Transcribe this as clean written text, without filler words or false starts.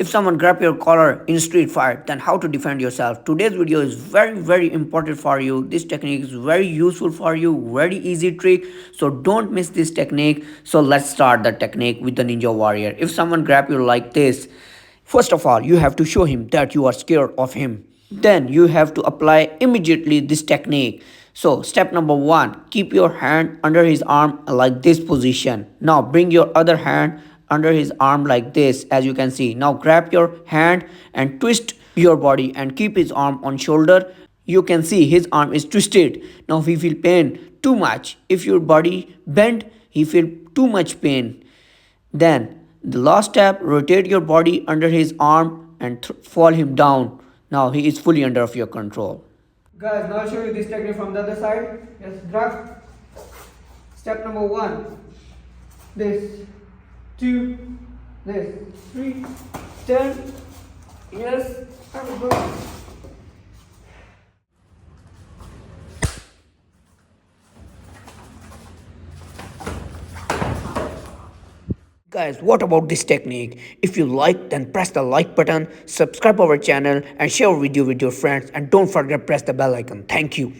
If someone grab your collar in street fight, then how to defend yourself. Today's video is very important for you. This technique is very useful for you, very easy trick. So don't miss this technique. So let's start the technique with the ninja warrior. If someone grab you like this, first of all, you have to show him that you are scared of him. Then you have to apply immediately this technique. So step number 1, keep your hand under his arm like this position. Now bring your other hand under his arm like this, as you can see. Now grab your hand and twist your body and keep his arm on shoulder. You can see his arm is twisted. Now he feel pain too much. If your body bent, he feel too much pain. Then the last step, rotate your body under his arm and fall him down. Now he is fully under of your control. Guys, now I'll show you this technique from the other side. Yes, grab. Step number 1. This. 2. This. 3. Turn. Yes. And go. Guys, what about this technique? If you like, then press the like button, subscribe our channel and share our video with your friends, and don't forget press the bell icon. Thank you.